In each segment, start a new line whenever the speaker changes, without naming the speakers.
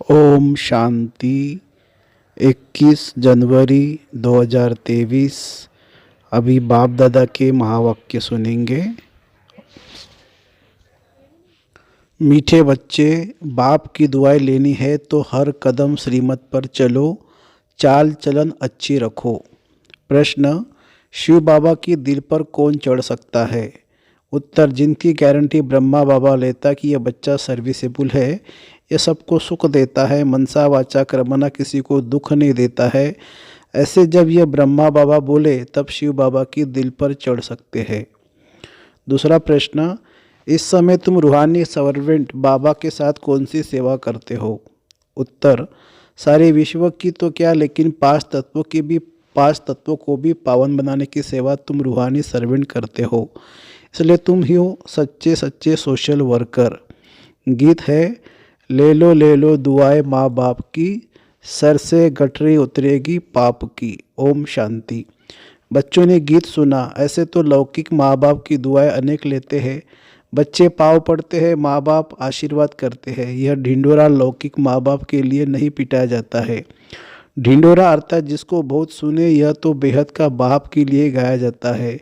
ओम शांति। 21 जनवरी 2023। अभी बाप दादा के महावाक्य सुनेंगे। मीठे बच्चे, बाप की दुआएं लेनी है तो हर कदम श्रीमत पर चलो, चाल चलन अच्छी रखो। प्रश्न, शिव बाबा की दिल पर कौन चढ़ सकता है? उत्तर, जिनकी गारंटी ब्रह्मा बाबा लेता कि यह बच्चा सर्विसेबल है, यह सबको सुख देता है, मनसा वाचा कर्मणा किसी को दुख नहीं देता है, ऐसे जब यह ब्रह्मा बाबा बोले तब शिव बाबा की दिल पर चढ़ सकते हैं। दूसरा प्रश्न, इस समय तुम रूहानी सर्वेंट बाबा के साथ कौन सी सेवा करते हो? उत्तर, सारे विश्व की तो क्या, लेकिन पांच तत्वों को भी पावन बनाने की सेवा तुम रूहानी सर्वेंट करते हो, इसलिए तुम ही हो सच्चे सच्चे सोशल वर्कर। गीत है, ले लो दुआएं माँ बाप की, सर से गठरी उतरेगी पाप की। ओम शांति। बच्चों ने गीत सुना। ऐसे तो लौकिक माँ बाप की दुआएं अनेक लेते हैं, बच्चे पाँव पड़ते हैं, माँ बाप आशीर्वाद करते हैं। यह ढिंडोरा लौकिक माँ बाप के लिए नहीं पिटाया जाता है। ढिंडोरा अर्थात जिसको बहुत सुने, यह तो बेहद का बाप के लिए गाया जाता है।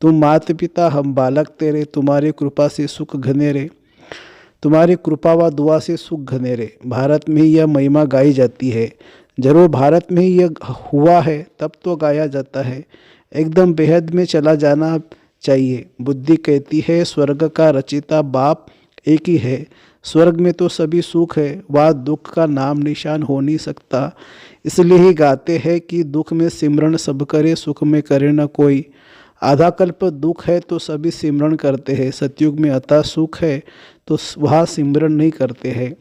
तुम माता पिता, हम बालक तेरे, तुम्हारी कृपा से सुख घनेरे, तुम्हारी कृपा व दुआ से सुख घनेरे। भारत में यह महिमा गाई जाती है। जरूर भारत में ही यह हुआ है, तब तो गाया जाता है। एकदम बेहद में चला जाना चाहिए। बुद्धि कहती है स्वर्ग का रचिता बाप एक ही है। स्वर्ग में तो सभी सुख है, वह दुख का नाम निशान हो नहीं सकता। इसलिए ही गाते हैं कि दुख में सिमरन सब करे, सुख में करे न कोई। आधा कल्प दुख है तो सभी सिमरन करते हैं, सतयुग में अतः सुख है तो वह सिमरन नहीं करते हैं।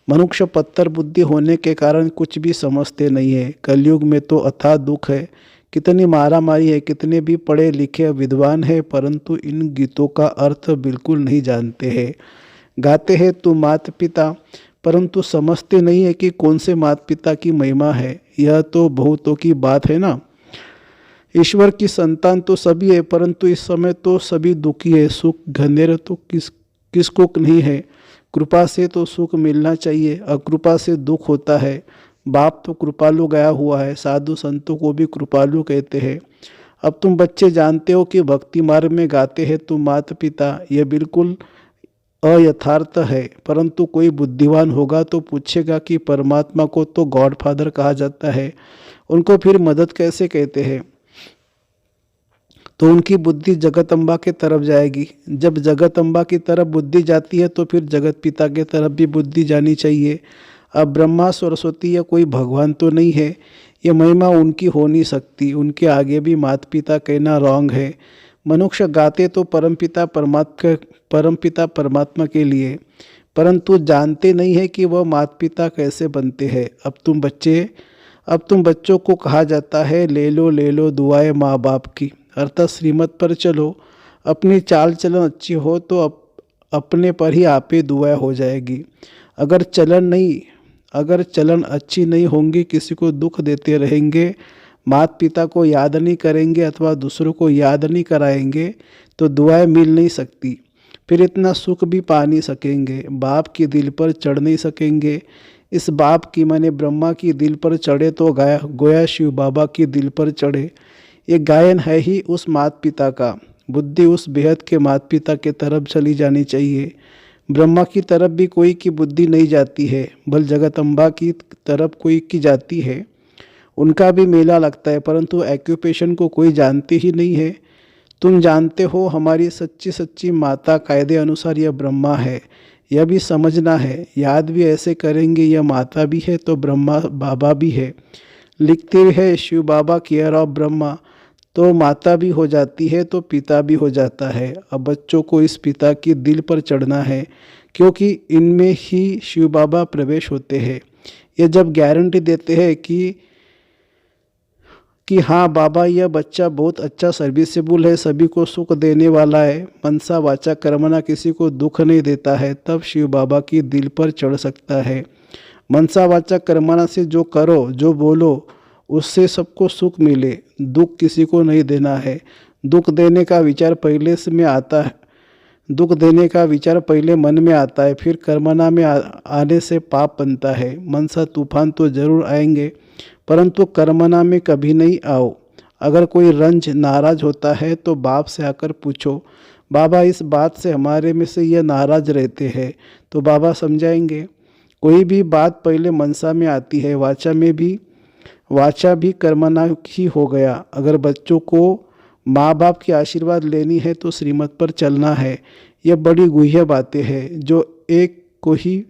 मनुष्य पत्थर बुद्धि होने के कारण कुछ भी समझते नहीं है। कलयुग में तो अथाह दुख है, कितनी मारामारी है, कितने भी पढ़े लिखे विद्वान है, परंतु इन गीतों का अर्थ बिल्कुल नहीं जानते हैं। गाते हैं तो माता पिता, परंतु समझते नहीं है कि कौन से माता पिता की महिमा है। यह तो बहुतों की बात है ना। ईश्वर की संतान तो सभी है, परंतु इस समय तो सभी दुखी है। सुख घनेर तो किसको नहीं है। कृपा से तो सुख मिलना चाहिए, अकृपा से दुख होता है। बाप तो कृपालु गया हुआ है, साधु संतों को भी कृपालु कहते हैं। अब तुम बच्चे जानते हो कि भक्ति मार्ग में गाते हैं तुम माता पिता, यह बिल्कुल अयथार्थ है। परंतु कोई बुद्धिमान होगा तो पूछेगा कि परमात्मा को तो गॉड फादर कहा जाता है, उनको फिर मदद कैसे कहते हैं? तो उनकी बुद्धि जगत अम्बा के तरफ जाएगी। जब जगत अम्बा की तरफ बुद्धि जाती है तो फिर जगत पिता के तरफ भी बुद्धि जानी चाहिए। अब ब्रह्मा सरस्वती या कोई भगवान तो नहीं है, ये महिमा उनकी हो नहीं सकती। उनके आगे भी माता पिता कहना रॉन्ग है। मनुष्य गाते तो परमपिता परमात्मा के लिए, परंतु जानते नहीं है कि वह माता पिता कैसे बनते हैं। अब तुम बच्चों को कहा जाता है ले लो दुआएं माँ बाप की, अर्थात श्रीमत पर चलो। अपनी चाल चलन अच्छी हो तो अपने पर ही आपे दुआ हो जाएगी। अगर चलन अच्छी नहीं होंगी, किसी को दुख देते रहेंगे, माता पिता को याद नहीं करेंगे अथवा दूसरों को याद नहीं कराएंगे तो दुआएं मिल नहीं सकती। फिर इतना सुख भी पा नहीं सकेंगे, बाप की दिल पर चढ़ नहीं सकेंगे। इस बाप की माने ब्रह्मा की दिल पर चढ़े तो गोया शिव बाबा की दिल पर चढ़े। ये गायन है ही उस माता पिता का। बुद्धि उस बेहद के माता पिता के तरफ चली जानी चाहिए। ब्रह्मा की तरफ भी कोई की बुद्धि नहीं जाती है, बल जगदम्बा की तरफ कोई की जाती है। उनका भी मेला लगता है, परंतु एक्यूपेशन को कोई जानते ही नहीं है। तुम जानते हो हमारी सच्ची सच्ची माता कायदे अनुसार यह ब्रह्मा है, यह भी समझना है। याद भी ऐसे करेंगे, यह माता भी है तो ब्रह्मा बाबा भी है। लिखते है शिव बाबा केयर ऑफ ब्रह्मा, तो माता भी हो जाती है तो पिता भी हो जाता है। अब बच्चों को इस पिता की दिल पर चढ़ना है, क्योंकि इनमें ही शिव बाबा प्रवेश होते हैं। ये जब गारंटी देते हैं कि हाँ बाबा, यह बच्चा बहुत अच्छा सर्विसेबल है, सभी को सुख देने वाला है, मनसा वाचा कर्मणा किसी को दुख नहीं देता है, तब शिव बाबा की दिल पर चढ़ सकता है। मनसा वाचा कर्मणा से जो करो, जो बोलो, उससे सबको सुख मिले। दुख किसी को नहीं देना है। दुख देने का विचार पहले से में आता है, दुख देने का विचार पहले मन में आता है, फिर कर्मना में आने से पाप बनता है। मनसा तूफान तो जरूर आएंगे, परंतु कर्मना में कभी नहीं आओ। अगर कोई रंज नाराज होता है तो बाप से आकर पूछो, बाबा इस बात से हमारे में से यह नाराज रहते हैं, तो बाबा समझाएंगे। कोई भी बात पहले मनसा में आती है, वाचा भी कर्मना ही हो गया। अगर बच्चों को माँ बाप की आशीर्वाद लेनी है तो श्रीमत पर चलना है। यह बड़ी गुह्य बातें हैं जो एक को ही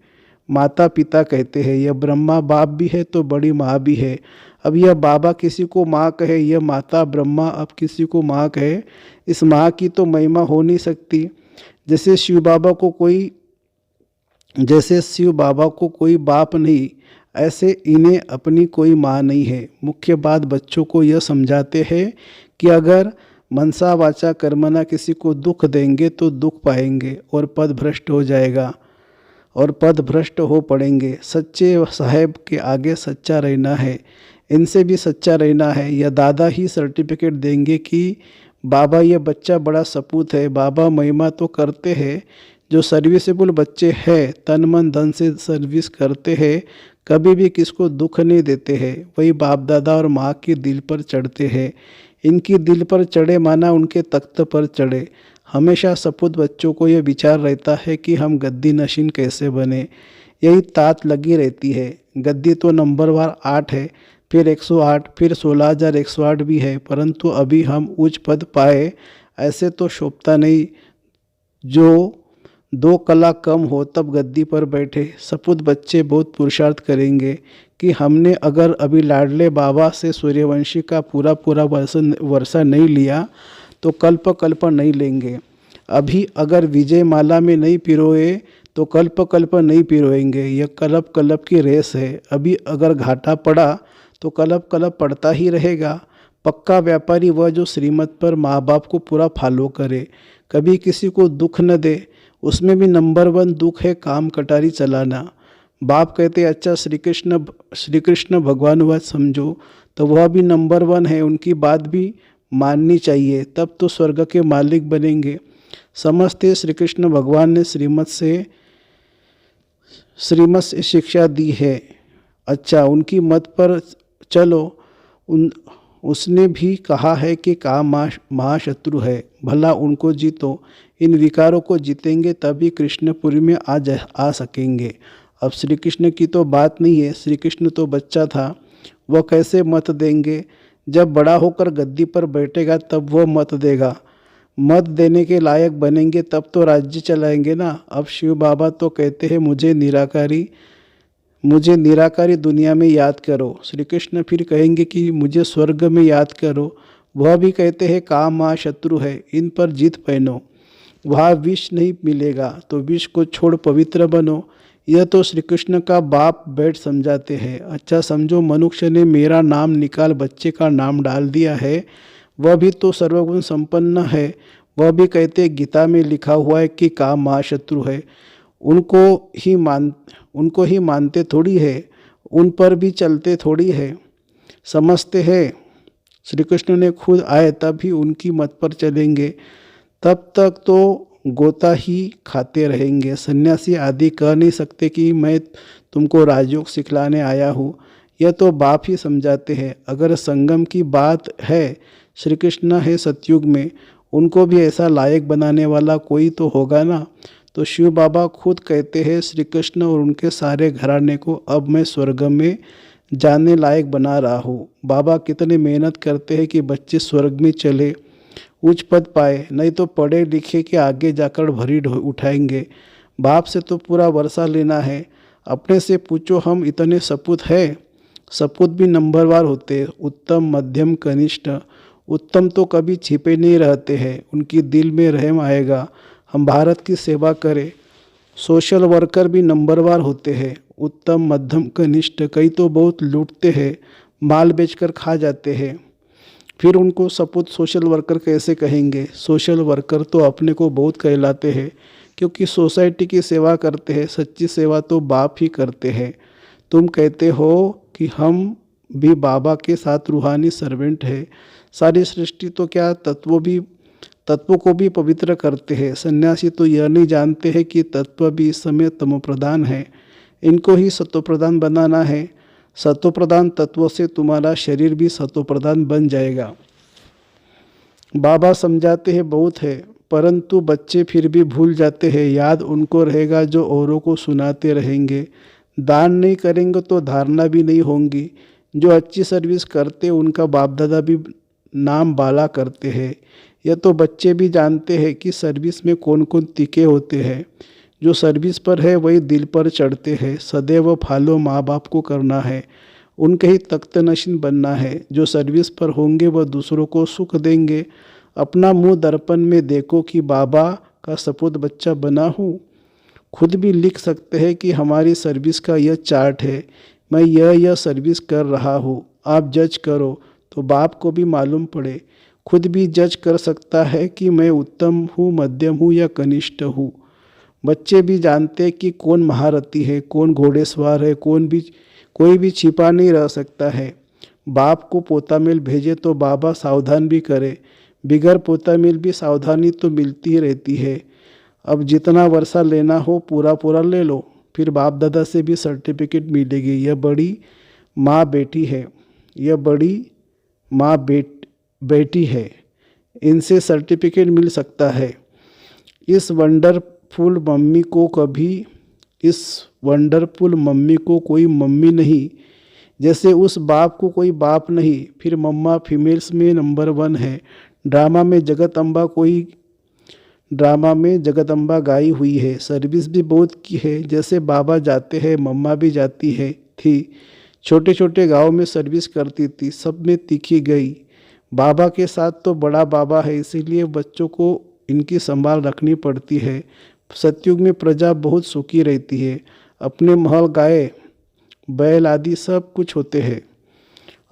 माता पिता कहते हैं। यह ब्रह्मा बाप भी है तो बड़ी माँ भी है। अब यह बाबा किसी को माँ कहे, यह माता ब्रह्मा अब किसी को माँ कहे, इस माँ की तो महिमा हो नहीं सकती। जैसे शिव बाबा को कोई बाप नहीं, ऐसे इन्हें अपनी कोई माँ नहीं है। मुख्य बात बच्चों को यह समझाते हैं कि अगर मनसा वाचा कर्मना किसी को दुख देंगे तो दुख पाएंगे और पद भ्रष्ट हो जाएगा और पद भ्रष्ट हो पड़ेंगे। सच्चे साहेब के आगे सच्चा रहना है, इनसे भी सच्चा रहना है। यह दादा ही सर्टिफिकेट देंगे कि बाबा ये बच्चा बड़ा सपूत है। बाबा महिमा तो करते हैं, जो सर्विसेबल बच्चे हैं तन मन धन से सर्विस करते हैं, कभी भी किसको दुख नहीं देते हैं, वही बाप दादा और माँ के दिल पर चढ़ते हैं। इनकी दिल पर चढ़े माना उनके तख्त पर चढ़े। हमेशा सपूत बच्चों को यह विचार रहता है कि हम गद्दी नशीन कैसे बने, यही तात लगी रहती है। गद्दी तो नंबरवार 8 है, फिर 108, फिर 16,108 भी है, परंतु अभी हम उच्च पद पाए ऐसे तो शोभता नहीं। जो 2 कला कम हो तब गद्दी पर बैठे। सपूत बच्चे बहुत पुरुषार्थ करेंगे कि हमने अगर अभी लाडले बाबा से सूर्यवंशी का पूरा वर्षा नहीं लिया तो कल्प नहीं लेंगे। अभी अगर विजय माला में नहीं पिरोए तो कल्प नहीं पिरोएंगे। यह कल्प की रेस है। अभी अगर घाटा पड़ा तो कल्प पड़ता ही रहेगा। पक्का व्यापारी वह जो श्रीमत पर माँ बाप को पूरा फॉलो करे, कभी किसी को दुख न दे। उसमें भी नंबर 1 दुख है काम कटारी चलाना। बाप कहते अच्छा श्री कृष्ण भगवान बात समझो, तो वह भी नंबर 1 है, उनकी बात भी माननी चाहिए, तब तो स्वर्ग के मालिक बनेंगे। समझते श्री कृष्ण भगवान ने श्रीमत से शिक्षा दी है। अच्छा उनकी मत पर चलो। उसने भी कहा है कि काम महाशत्रु है, भला उनको जीतो। इन विकारों को जीतेंगे तभी कृष्णपुरी में आ सकेंगे। अब श्री कृष्ण की तो बात नहीं है, श्री कृष्ण तो बच्चा था, वह कैसे मत देंगे। जब बड़ा होकर गद्दी पर बैठेगा तब वह मत देगा। मत देने के लायक बनेंगे तब तो राज्य चलाएंगे ना। अब शिव बाबा तो कहते हैं मुझे निराकारी दुनिया में याद करो। श्री कृष्ण फिर कहेंगे कि मुझे स्वर्ग में याद करो। वह भी कहते हैं काम महाशत्रु है, इन पर जीत पहनो। वहाँ विष नहीं मिलेगा तो विष को छोड़ पवित्र बनो। यह तो श्री कृष्ण का बाप बैठ समझाते हैं। अच्छा समझो मनुष्य ने मेरा नाम निकाल बच्चे का नाम डाल दिया है, वह भी तो सर्वगुण संपन्न है। वह भी कहते गीता में लिखा हुआ है कि काम महाशत्रु है। उनको ही मानते थोड़ी है, उन पर भी चलते थोड़ी है। समझते हैं श्री कृष्ण ने खुद आए तब ही उनकी मत पर चलेंगे, तब तक तो गोता ही खाते रहेंगे। सन्यासी आदि कह नहीं सकते कि मैं तुमको राजयोग सिखलाने आया हूँ, यह तो बाप ही समझाते हैं। अगर संगम की बात है, श्री कृष्ण है सतयुग में, उनको भी ऐसा लायक बनाने वाला कोई तो होगा ना। तो शिव बाबा खुद कहते हैं श्री कृष्ण और उनके सारे घराने को अब मैं स्वर्ग में जाने लायक बना रहा हूँ। बाबा कितने मेहनत करते हैं कि बच्चे स्वर्ग में चले, उच्च पद पाए, नहीं तो पढ़े लिखे के आगे जाकर भरी उठाएंगे। बाप से तो पूरा वर्षा लेना है। अपने से पूछो हम इतने सपूत है। सपूत भी नंबरवार होते, उत्तम मध्यम कनिष्ठ। उत्तम तो कभी छिपे नहीं रहते हैं, उनकी दिल में रहम आएगा। हम भारत की सेवा करें। सोशल वर्कर भी नंबरवार होते हैं, उत्तम मध्यम कनिष्ठ। कई तो बहुत लूटते हैं, माल बेचकर खा जाते हैं, फिर उनको सपूत सोशल वर्कर कैसे कहेंगे। सोशल वर्कर तो अपने को बहुत कहलाते हैं क्योंकि सोसाइटी की सेवा करते हैं। सच्ची सेवा तो बाप ही करते हैं। तुम कहते हो कि हम भी बाबा के साथ रूहानी सर्वेंट है। सारी सृष्टि तो क्या तत्वों भी तत्व को भी पवित्र करते हैं। सन्यासी तो यह नहीं जानते हैं कि तत्व भी इस समय तमोप्रधान है, इनको ही सत्वप्रधान बनाना है। सत्वप्रधान तत्वों से तुम्हारा शरीर भी सत्वप्रधान बन जाएगा। बाबा समझाते हैं बहुत है, परंतु बच्चे फिर भी भूल जाते हैं। याद उनको रहेगा जो औरों को सुनाते रहेंगे। दान नहीं करेंगे तो धारणा भी नहीं होंगी। जो अच्छी सर्विस करते उनका बाप दादा भी नाम बाला करते हैं। यह तो बच्चे भी जानते हैं कि सर्विस में कौन कौन तीखे होते हैं। जो सर्विस पर है वही दिल पर चढ़ते हैं। सदैव फॉलो माँ बाप को करना है, उनके ही तख्त नशीन बनना है। जो सर्विस पर होंगे वह दूसरों को सुख देंगे। अपना मुंह दर्पण में देखो कि बाबा का सपूत बच्चा बना हूँ। खुद भी लिख सकते हैं कि हमारी सर्विस का यह चार्ट है, मैं यह सर्विस कर रहा हूँ। आप जज करो तो बाप को भी मालूम पड़े। खुद भी जज कर सकता है कि मैं उत्तम हूँ, मध्यम हूँ या कनिष्ठ हूँ। बच्चे भी जानते हैं कि कौन महारथी है, कौन घोड़ेसवार है, कोई भी छिपा नहीं रह सकता है। बाप को पोता मेल भेजे तो बाबा सावधान भी करे। बिगर पोता मेल भी सावधानी तो मिलती ही रहती है। अब जितना वर्षा लेना हो पूरा पूरा ले लो, फिर बाप दादा से भी सर्टिफिकेट मिलेगी। यह बड़ी माँ बेटी है, यह बड़ी माँ बेटी है, इनसे सर्टिफिकेट मिल सकता है। इस वंडरफुल मम्मी को कोई मम्मी नहीं, जैसे उस बाप को कोई बाप नहीं। फिर मम्मा फीमेल्स में नंबर 1 है। ड्रामा में जगत अम्बा गाई हुई है। सर्विस भी बहुत की है। जैसे बाबा जाते हैं मम्मा भी जाती थी। छोटे छोटे गांव में सर्विस करती थी, सब में तीखी गई। बाबा के साथ तो बड़ा बाबा है, इसीलिए बच्चों को इनकी संभाल रखनी पड़ती है। सतयुग में प्रजा बहुत सुखी रहती है। अपने महल गाय बैल आदि सब कुछ होते हैं।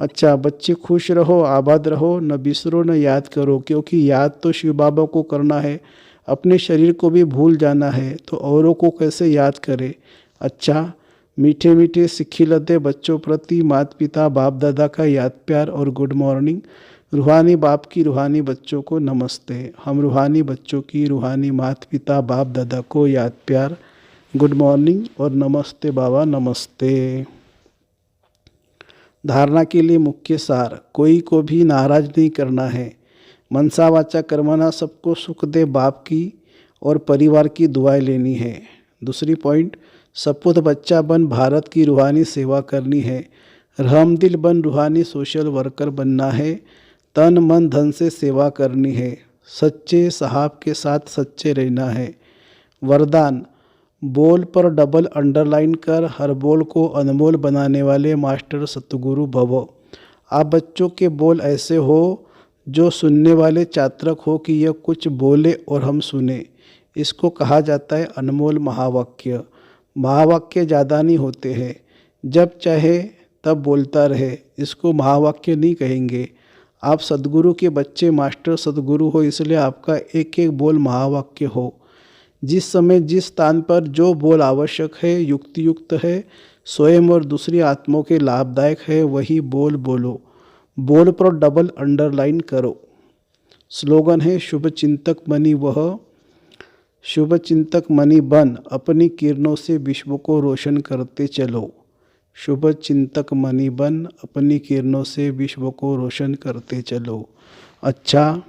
अच्छा, बच्चे खुश रहो, आबाद रहो, न बिसरो न याद करो, क्योंकि याद तो शिव बाबा को करना है। अपने शरीर को भी भूल जाना है तो औरों को कैसे याद करे। अच्छा, मीठे मीठे सिखिलते बच्चों प्रति माता पिता बाप दादा का याद प्यार और गुड मॉर्निंग। रूहानी बाप की रूहानी बच्चों को नमस्ते। हम रूहानी बच्चों की रूहानी माता पिता बाप दादा को याद प्यार, गुड मॉर्निंग और नमस्ते बाबा, नमस्ते। धारणा के लिए मुख्य सार, कोई को भी नाराज नहीं करना है। मनसा वाचा कर्मना, सबको सुख दे बाप की और परिवार की दुआएं लेनी है। दूसरी पॉइंट, सपूत बच्चा बन भारत की रूहानी सेवा करनी है। रहमदिल बन रूहानी सोशल वर्कर बनना है। तन मन धन से सेवा करनी है। सच्चे साहब के साथ सच्चे रहना है। वरदान, बोल पर डबल अंडरलाइन कर हर बोल को अनमोल बनाने वाले मास्टर सतगुरु भवो। आप बच्चों के बोल ऐसे हो जो सुनने वाले चातक हो कि यह कुछ बोले और हम सुने। इसको कहा जाता है अनमोल महावाक्य। महावाक्य ज़्यादा नहीं होते हैं, जब चाहे तब बोलता रहे, इसको महावाक्य नहीं कहेंगे। आप सद्गुरु के बच्चे मास्टर सद्गुरु हो, इसलिए आपका एक एक बोल महावाक्य हो। जिस समय जिस स्थान पर जो बोल आवश्यक है, युक्तियुक्त है, स्वयं और दूसरी आत्माओं के लाभदायक है, वही बोल बोलो। बोल पर डबल अंडरलाइन करो। स्लोगन है, शुभ चिंतक मनी बन अपनी किरणों से विश्व को रोशन करते चलो। शुभ चिंतक मनी बन अपनी किरणों से विश्व को रोशन करते चलो। अच्छा,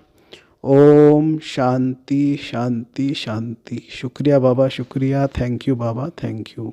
ओम शांति शांति शांति। शुक्रिया बाबा, शुक्रिया। Thank you Baba, thank you.